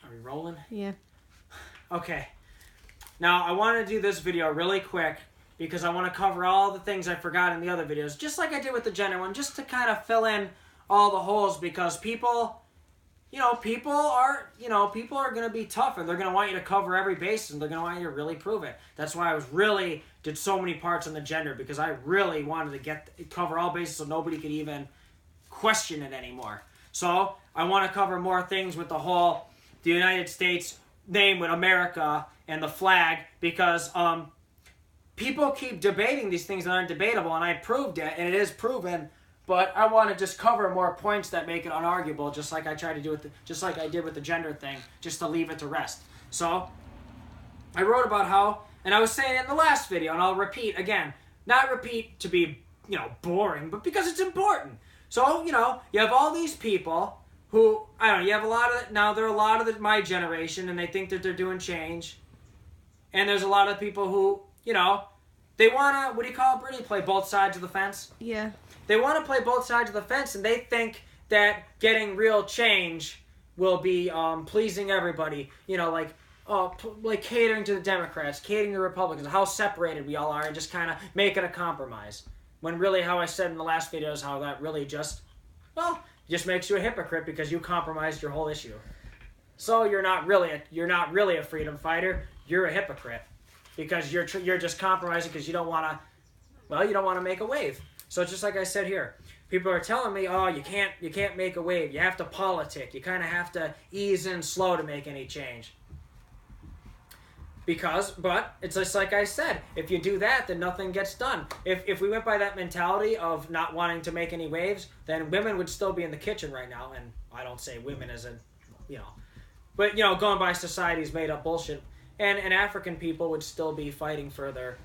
Are we rolling? Yeah. Okay. Now, I want to do this video really quick because I want to cover all the things I forgot in the other videos, just like I did with the gender one, just to kind of fill in all the holes because people are going to be tough and they're going to want you to cover every base and they're going to want you to really prove it. That's why I did so many parts on the gender because I really wanted to cover all bases so nobody could even question it anymore. So I want to cover more things with the United States name with America and the flag because people keep debating these things that aren't debatable, and I proved it, and it is proven. But I want to just cover more points that make it unarguable, just like I did with the gender thing, just to leave it to rest. So I wrote about how, and I was saying it in the last video, and I'll repeat again, not repeat to be boring, but because it's important. So you have all these people who, I don't know, you have a lot of, now there are a lot of my generation, and they think that they're doing change. And there's a lot of people who, they want to, what do you call it, Brittany? Play both sides of the fence? Yeah. They want to play both sides of the fence, and they think that getting real change will be pleasing everybody. Like catering to the Democrats, catering to the Republicans, how separated we all are, and just kind of making a compromise. When really, how I said in the last video is how that really just makes you a hypocrite because you compromised your whole issue. So you're not really a freedom fighter. You're a hypocrite because you're just compromising because you don't want to make a wave. So it's just like I said here. People are telling me, oh, you can't make a wave. You have to politic. You kind of have to ease in slow to make any change. But it's just like I said, if you do that, then nothing gets done. If we went by that mentality of not wanting to make any waves, then women would still be in the kitchen right now. And I don't say women as in, but going by society's made up bullshit. And African people would still be fighting for their,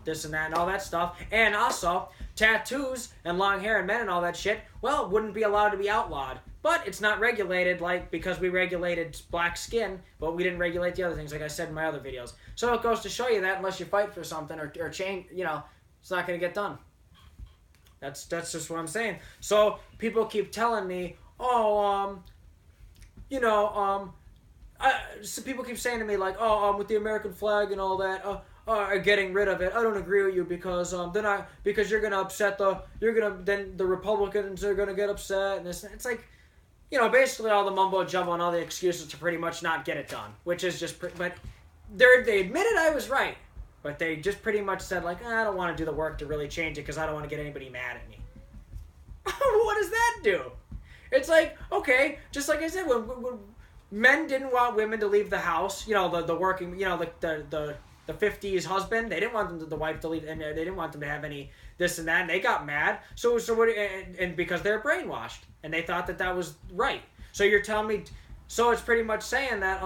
this and that and all that stuff. And also, tattoos and long hair and men and all that shit, wouldn't be allowed to be outlawed. But it's not regulated, because we regulated black skin, but we didn't regulate the other things, like I said in my other videos. So it goes to show you that unless you fight for something or change, it's not going to get done. That's just what I'm saying. So people keep telling me, so people keep saying to me, with the American flag and all that, getting rid of it. I don't agree with you because because you're gonna upset then the Republicans are gonna get upset and this. It's like, basically all the mumbo jumbo and all the excuses to pretty much not get it done, which is just. But they admitted I was right, but they just pretty much said I don't want to do the work to really change it because I don't want to get anybody mad at me. What does that do? It's like, okay, just like I said, when men didn't want women to leave the house, the working, the 50s husband, they didn't want the wife to leave, and they didn't want them to have any this and that, and they got mad. So what? And because they're brainwashed, and they thought that was right. So you're telling me, so it's pretty much saying that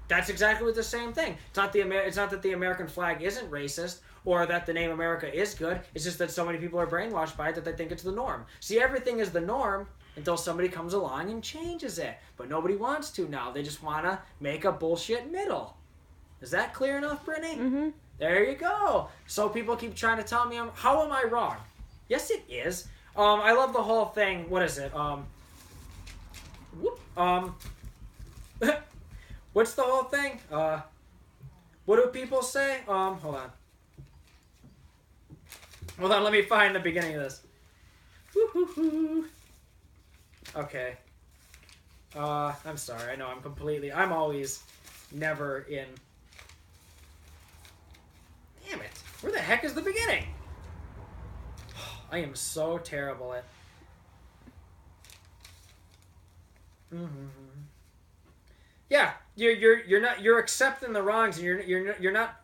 that's exactly what the same thing. It's not that the American flag isn't racist or that the name America is good. It's just that so many people are brainwashed by it that they think it's the norm. See, everything is the norm until somebody comes along and changes it. But nobody wants to now. They just want to make a bullshit middle. Is that clear enough, Brittany? Mm-hmm. There you go. So people keep trying to tell me, how am I wrong? Yes, it is. I love the whole thing. What is it? What's the whole thing? What do people say? Hold on, let me find the beginning of this. Woo-hoo-hoo. Okay. I'm sorry. I know I'm always never in. Damn it. Where the heck is the beginning? I am so terrible at. Yeah, you're accepting the wrongs, and you're not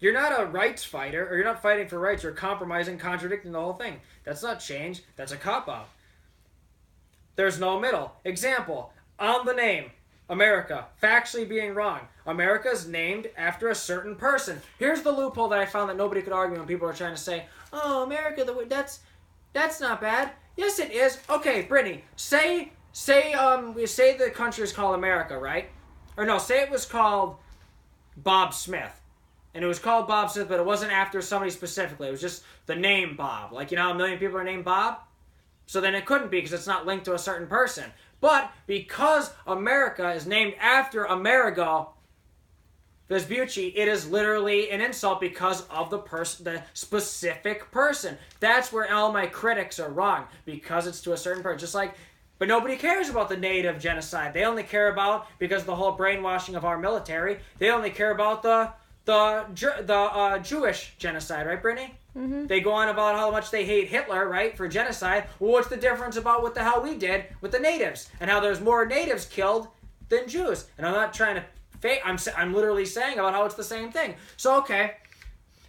a rights fighter, or you're not fighting for rights. You're compromising, contradicting the whole thing. That's not change. That's a cop-out. There's no middle. Example, on the name, America, factually being wrong. America's named after a certain person. Here's the loophole that I found that nobody could argue when people are trying to say, oh, America, that's not bad. Yes, it is. Okay, Brittany, say the country is called America, right? Or no, say it was called Bob Smith. And it was called Bob Smith, but it wasn't after somebody specifically. It was just the name Bob. Like, how a million people are named Bob? So then it couldn't be because it's not linked to a certain person. But because America is named after Amerigo Vespucci, it is literally an insult because of the specific person. That's where all my critics are wrong, because it's to a certain person. Just like, but nobody cares about the native genocide. They only care about, because of the whole brainwashing of our military, they only care about the Jewish genocide, right, Brittany? Mm-hmm. They go on about how much they hate Hitler, right, for genocide. Well, what's the difference about what the hell we did with the natives, and how there's more natives killed than Jews? And I'm not trying to fake. I'm literally saying about how it's the same thing. So okay,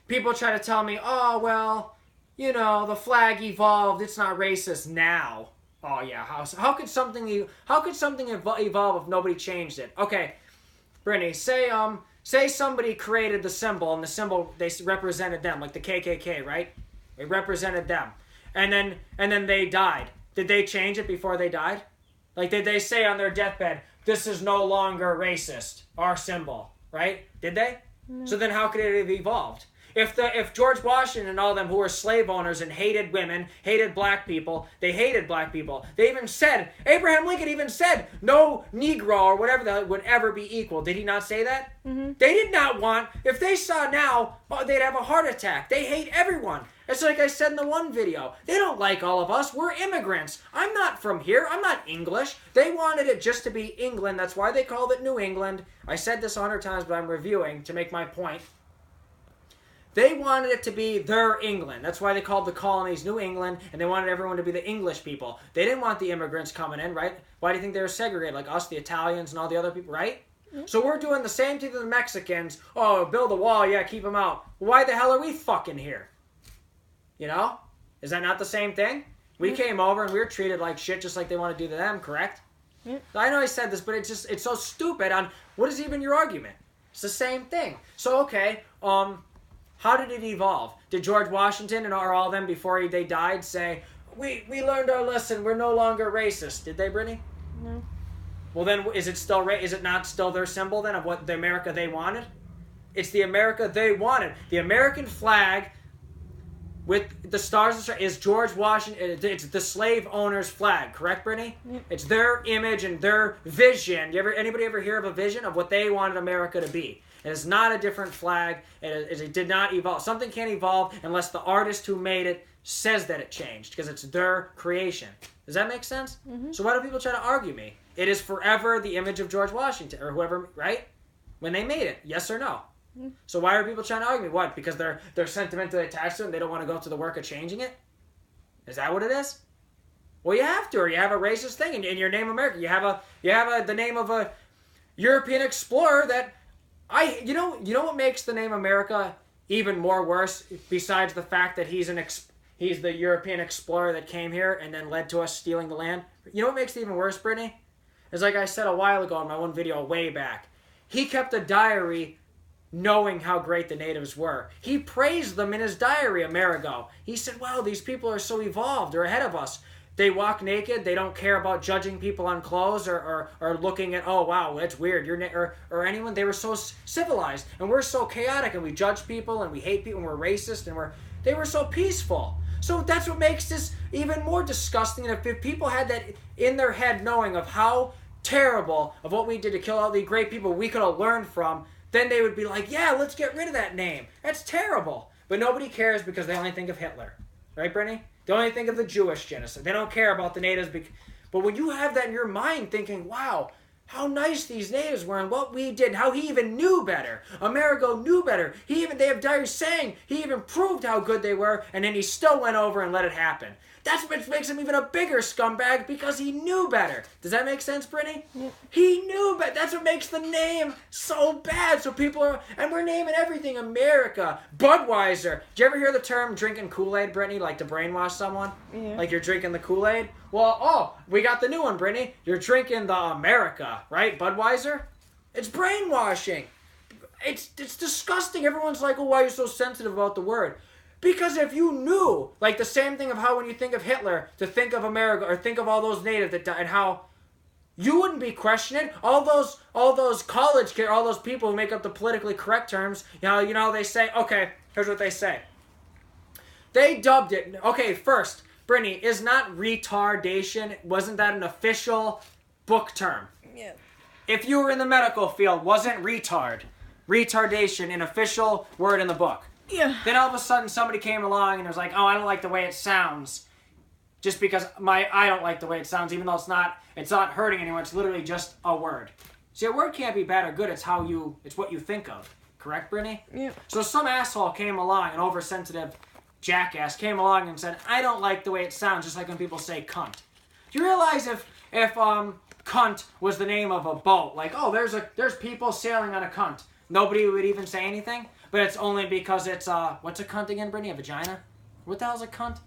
people try to tell me, oh well, you know, the flag evolved. It's not racist now. Oh yeah, how could something evolve if nobody changed it? Okay, Brittany, say somebody created the symbol, and the symbol, they represented them, like the KKK, right? They represented them. And then they died. Did they change it before they died? Like, did they say on their deathbed, this is no longer racist, our symbol, right? Did they? No. So then how could it have evolved? If George Washington and all them who were slave owners and hated women, hated black people, they hated black people. They even said, Abraham Lincoln even said, no Negro or whatever that would ever be equal. Did he not say that? Mm-hmm. They did not want, if they saw now, they'd have a heart attack. They hate everyone. It's like I said in the one video. They don't like all of us. We're immigrants. I'm not from here. I'm not English. They wanted it just to be England. That's why they called it New England. I said this 100 times, but I'm reviewing to make my point. They wanted it to be their England. That's why they called the colonies New England, and they wanted everyone to be the English people. They didn't want the immigrants coming in, right? Why do you think they were segregated? Like us, the Italians, and all the other people, right? Mm-hmm. So we're doing the same thing to the Mexicans. Oh, build a wall, yeah, keep them out. Why the hell are we fucking here? You know? Is that not the same thing? We came over and we were treated like shit just like they want to do to them, correct? I know I said this, but it's so stupid on what is even your argument? It's the same thing. So, okay, how did it evolve? Did George Washington and all them before they died say, we learned our lesson, we're no longer racist? Did they, Brittany? No. Well then, is it not still their symbol then of what the America they wanted? It's the America they wanted. The American flag with the stars and stripes is George Washington. It's the slave owner's flag, correct, Brittany? Yep. It's their image and their vision. Anybody ever hear of a vision of what they wanted America to be? It is not a different flag. It did not evolve. Something can't evolve unless the artist who made it says that it changed, because it's their creation. Does that make sense? Mm-hmm. So why do people try to argue me? It is forever the image of George Washington or whoever, right? When they made it, yes or no? Mm-hmm. So why are people trying to argue me? What? Because they're sentimentally attached to it and they don't want to go through the work of changing it? Is that what it is? Well, you have to, or you have a racist thing in your name America. You have the name of a European explorer that you know what makes the name America even more worse, besides the fact that he's the European explorer that came here and then led to us stealing the land? You know what makes it even worse, Brittany? Is like I said a while ago in my one video way back. He kept a diary knowing how great the natives were. He praised them in his diary, Amerigo. He said, wow, these people are so evolved. They're ahead of us. They walk naked. They don't care about judging people on clothes or looking at, oh, wow, that's weird. Or anyone. They were so civilized. And we're so chaotic. And we judge people. And we hate people. And we're racist. And they were so peaceful. So that's what makes this even more disgusting. And if people had that in their head knowing of how terrible of what we did to kill all the great people we could have learned from, then they would be like, yeah, let's get rid of that name. That's terrible. But nobody cares because they only think of Hitler. Right, Brittany? They only think of the Jewish genocide. They don't care about the natives. But when you have that in your mind thinking, wow, how nice these natives were and what we did, how he even knew better. Amerigo knew better. They have diaries saying he even proved how good they were, and then he still went over and let it happen. That's what makes him even a bigger scumbag, because he knew better. Does that make sense, Brittany? Yep. He knew better. That's what makes the name so bad. So and we're naming everything America. Budweiser. Did you ever hear the term drinking Kool-Aid, Brittany, like to brainwash someone? Yeah. Like you're drinking the Kool-Aid? Well, we got the new one, Brittany. You're drinking the America, right? Budweiser? It's brainwashing. It's disgusting. Everyone's like, oh, why are you so sensitive about the word? Because if you knew, like the same thing of how when you think of Hitler, to think of America or think of all those natives that died, and how you wouldn't be questioning all those college kids, all those people who make up the politically correct terms. You know they say, okay, here's what they say. They dubbed it. Okay, first, Brittany, is not retardation? Wasn't that an official book term. Yeah. If you were in the medical field, wasn't retardation an official word in the book? Yeah. Then all of a sudden somebody came along and was like, oh, I don't like the way it sounds. Just because I don't like the way it sounds, even though it's not hurting anyone, it's literally just a word. See, a word can't be bad or good, it's what you think of. Correct, Brittany? Yeah. So some asshole came along, an oversensitive jackass came along and said, I don't like the way it sounds, just like when people say cunt. Do you realize if cunt was the name of a boat, like, oh, there's people sailing on a cunt, nobody would even say anything? But it's only because it's, what's a cunt again, Brittany? A vagina? What the hell's a cunt?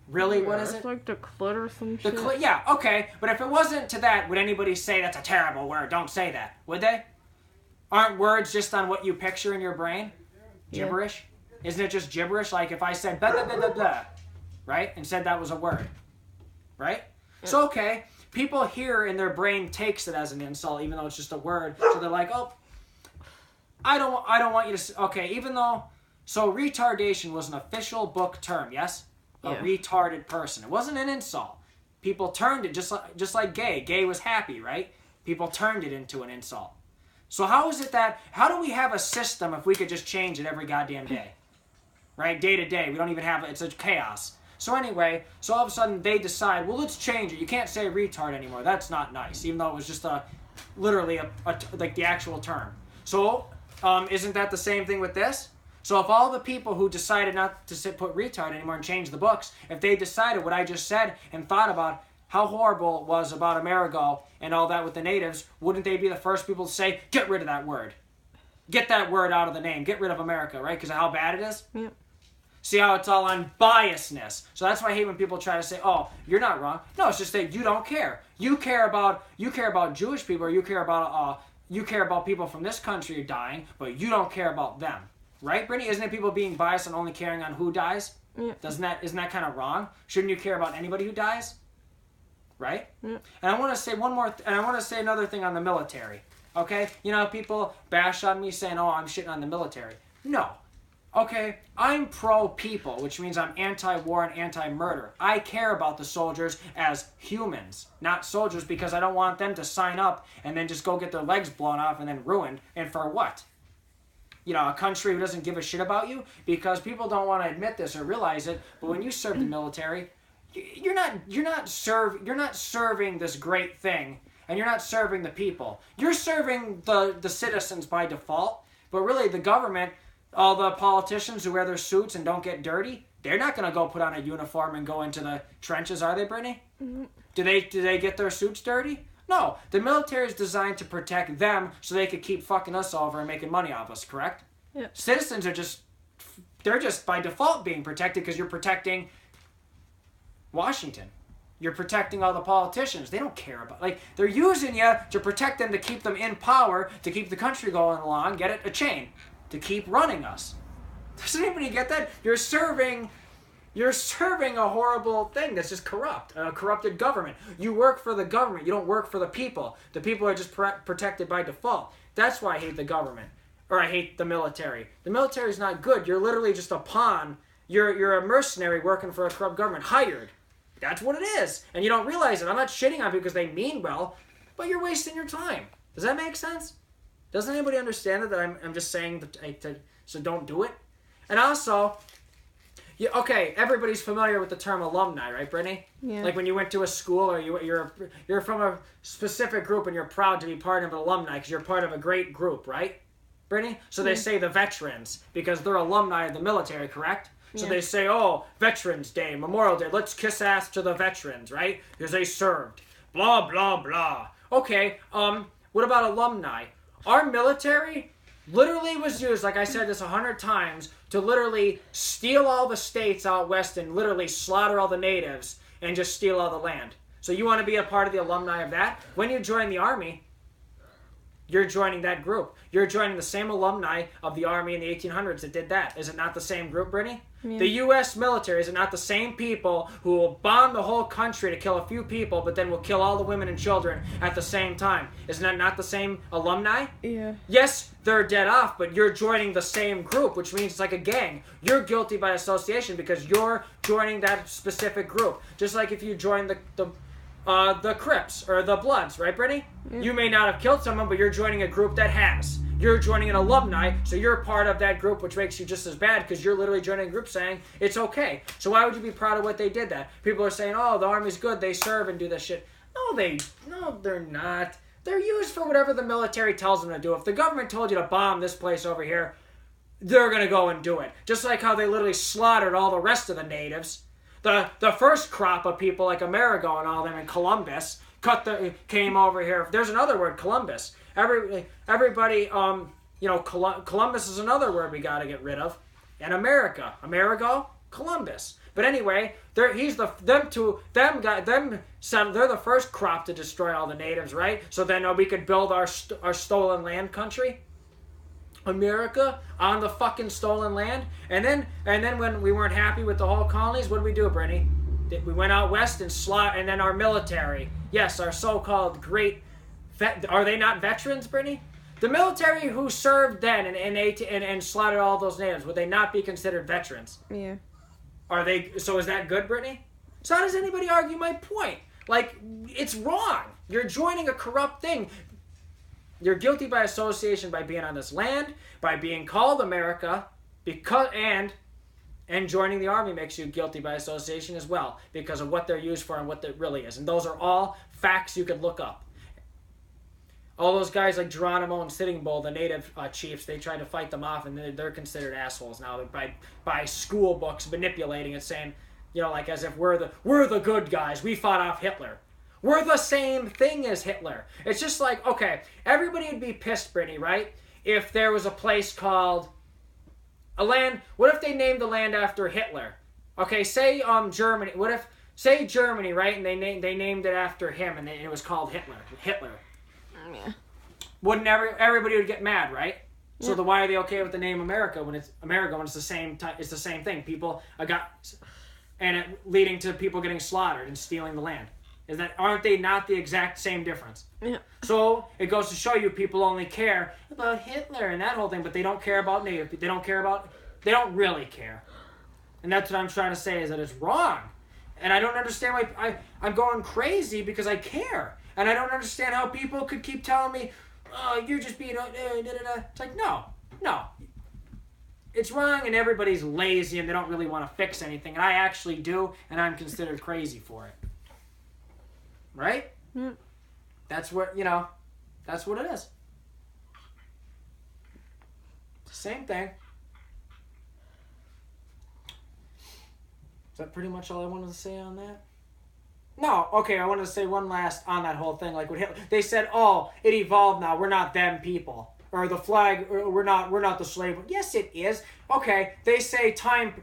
Really? Yeah, what is it? It's like the clit or some shit. Yeah, okay. But if it wasn't to that, would anybody say that's a terrible word? Don't say that. Would they? Aren't words just on what you picture in your brain? Gibberish? Yeah. Isn't it just gibberish? Like if I said blah, blah, blah, blah, blah, right? And said that was a word. Right? Yeah. So, okay. People here in their brain takes it as an insult, even though it's just a word. So they're like, oh, I don't want you to... Okay, even though... So retardation was an official book term, yes? A retarded person. It wasn't an insult. People turned it just like gay. Gay was happy, right? People turned it into an insult. So how do we have a system if we could just change it every goddamn day? Right? Day to day. We don't even have... It's a chaos. So anyway, so all of a sudden they decide, well, let's change it. You can't say retard anymore. That's not nice, even though it was just literally like the actual term. So... isn't that the same thing with this? So if all the people who decided not to put retard anymore and change the books, if they decided what I just said and thought about how horrible it was about Amerigo and all that with the natives, wouldn't they be the first people to say, get rid of that word? Get that word out of the name. Get rid of America, right? Because of how bad it is? Yeah. See how it's all on biasness. So that's why I hate when people try to say, oh, you're not wrong. No, it's just that you don't care. You care about Jewish people, or you care about people from this country dying, but you don't care about them. Right, Brittany? Isn't it people being biased and only caring on who dies? Yeah. Isn't that kind of wrong? Shouldn't you care about anybody who dies? Right? Yeah. And I want to say I want to say another thing on the military. Okay? You know, people bash on me saying, oh, I'm shitting on the military. No. Okay? I'm pro-people, which means I'm anti-war and anti-murder. I care about the soldiers as humans, not soldiers, because I don't want them to sign up and then just go get their legs blown off and then ruined. And for what? You know, a country who doesn't give a shit about you? Because people don't want to admit this or realize it, but when you serve the military, you're not serving this great thing, and you're not serving the people. You're serving the citizens by default, but really the government, all the politicians who wear their suits and don't get dirty, they're not going to go put on a uniform and go into the trenches, are they, Brittany? Mm-hmm. Do they get their suits dirty? No, the military is designed to protect them so they could keep fucking us over and making money off us, correct? Yeah. Citizens they're just by default being protected because you're protecting Washington. You're protecting all the politicians. They don't care about, they're using you to protect them, to keep them in power, to keep the country going along, get it, a chain, to keep running us. Does anybody get that? You're serving a horrible thing that's just corrupt, a corrupted government. You work for the government. You don't work for the people. The people are just protected by default. That's why I hate the government, or I hate the military. The military is not good. You're literally just a pawn. You're a mercenary working for a corrupt government, hired. That's what it is, and you don't realize it. I'm not shitting on people because they mean well, but you're wasting your time. Does that make sense? Doesn't anybody understand that I'm just saying so don't do it? And also... Yeah, okay, everybody's familiar with the term alumni, right, Brittany? Yeah. Like when you went to a school, or you're from a specific group and you're proud to be part of an alumni because you're part of a great group, right, Brittany? So they say the veterans because they're alumni of the military, correct? So they say, oh, Veterans Day, Memorial Day, let's kiss ass to the veterans, right? Because they served. Blah, blah, blah. Okay, what about alumni? Our military literally was used, like I said this 100 times, to literally steal all the states out west and literally slaughter all the natives and just steal all the land. So you want to be a part of the alumni of that? When you join the Army, you're joining that group. You're joining the same alumni of the Army in the 1800s that did that. Is it not the same group, Brittany? Yeah. The U.S. military, is it not the same people who will bomb the whole country to kill a few people, but then will kill all the women and children at the same time? Isn't that not the same alumni? Yeah. Yes, they're dead off, but you're joining the same group, which means it's like a gang. You're guilty by association because you're joining that specific group. Just like if you join the the Crips or the Bloods, right, Brittany? Yeah. You may not have killed someone, but you're joining a group that has. You're joining an alumni, so you're part of that group, which makes you just as bad because you're literally joining a group saying it's okay. So why would you be proud of what they did that? People are saying, oh, the Army's good, they serve and do this shit. No, they're not. They're used for whatever the military tells them to do. If the government told you to bomb this place over here, they're going to go and do it. Just like how they literally slaughtered all the rest of the natives. The first crop of people like Amerigo and all them in Columbus came over here. There's another word, Columbus. Everybody, Columbus is another word we got to get rid of. And America, Amerigo, Columbus. But anyway, they're the first crop to destroy all the natives, right? So then we could build our stolen land country, America, on the fucking stolen land. And then when we weren't happy with the whole colonies, what did we do, Brittany? We went out west and then our military. Yes, our so-called great. Are they not veterans, Brittany? The military who served then and slaughtered all those natives, would they not be considered veterans? Yeah. Are they? So is that good, Brittany? So how does anybody argue my point? Like, it's wrong. You're joining a corrupt thing. You're guilty by association by being on this land, by being called America, and joining the Army makes you guilty by association as well because of what they're used for and what it really is. And those are all facts you could look up. All those guys like Geronimo and Sitting Bull, the native chiefs, they tried to fight them off, and they're considered assholes now by school books manipulating it, saying, like as if we're the good guys. We fought off Hitler. We're the same thing as Hitler. It's just like, okay, everybody would be pissed, Brittany, right? If there was a place called a land. What if they named the land after Hitler? Okay, say Germany. What if say Germany, right? And they named it after him, and it was called Hitler. Hitler. Yeah. Wouldn't everybody would get mad, right? Yeah. So why are they okay with the name America when it's the same it's the same thing? People leading to people getting slaughtered and stealing the land. Aren't they not the exact same difference? Yeah. So it goes to show you people only care about Hitler and that whole thing, but they don't care about native. They don't really care. And that's what I'm trying to say is that it's wrong. And I don't understand why I'm going crazy because I care. And I don't understand how people could keep telling me, oh, you're just being, It's like, no. It's wrong and everybody's lazy and they don't really want to fix anything. And I actually do, and I'm considered crazy for it. Right? Mm. That's what it is. It's the same thing. Is that pretty much all I wanted to say on that? No, okay, I wanted to say one last on that whole thing. Like what Hitler, they said, oh, it evolved now. We're not them people. Or the flag, or we're not the slave. Yes, it is. Okay, they say time.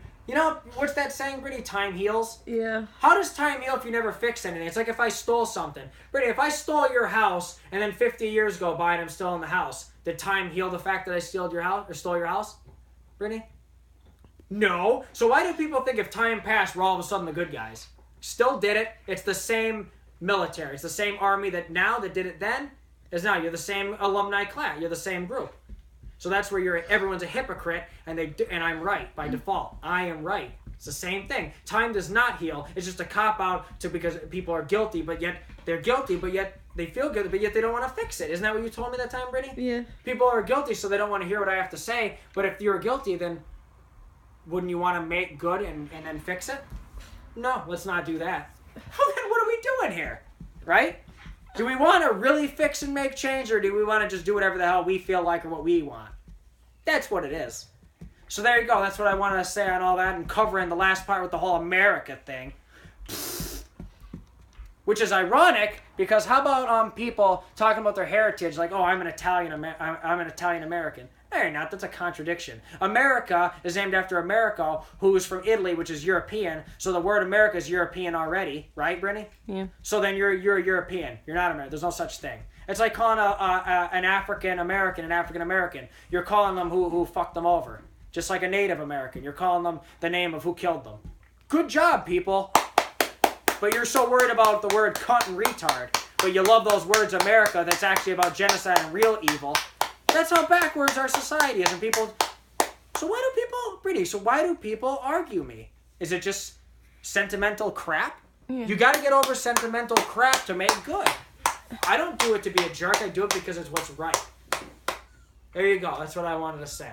What's that saying, Brittany? Time heals? Yeah. How does time heal if you never fix anything? It's like if I stole something. Brittany, if I stole your house and then 50 years go by and I'm still in the house, did time heal the fact that I stole your house? Brittany? No. So why do people think if time passed, we're all of a sudden the good guys? Still did it. It's the same military. It's the same army that did it then is now. You're the same alumni class. You're the same group. So that's where everyone's a hypocrite, and I'm right by default. I am right. It's the same thing. Time does not heal. It's just a cop-out because people are guilty, but yet they're guilty, but yet they feel good, but yet they don't want to fix it. Isn't that what you told me that time, Brittany? Yeah. People are guilty, so they don't want to hear what I have to say, but if you're guilty, then wouldn't you want to make good and then fix it? No, let's not do that. Well, then what are we doing here? Right? Do we want to really fix and make change, or do we want to just do whatever the hell we feel like or what we want? That's what it is. So there you go. That's what I wanted to say on all that and covering the last part with the whole America thing. Which is ironic because how about people talking about their heritage like, oh, I'm an Italian American. No, you're not. That's a contradiction. America is named after Amerigo, who's from Italy, which is European. So the word America is European already, right, Brittany? Yeah. So then you're European. You're not American. There's no such thing. It's like calling an African American an African American. You're calling them who fucked them over. Just like a Native American. You're calling them the name of who killed them. Good job, people. But you're so worried about the word cunt and retard. But you love those words America that's actually about genocide and real evil. That's how backwards our society is. And people... So why do people argue me? Is it just sentimental crap? Yeah. You got to get over sentimental crap to make good. I don't do it to be a jerk. I do it because it's what's right. There you go. That's what I wanted to say.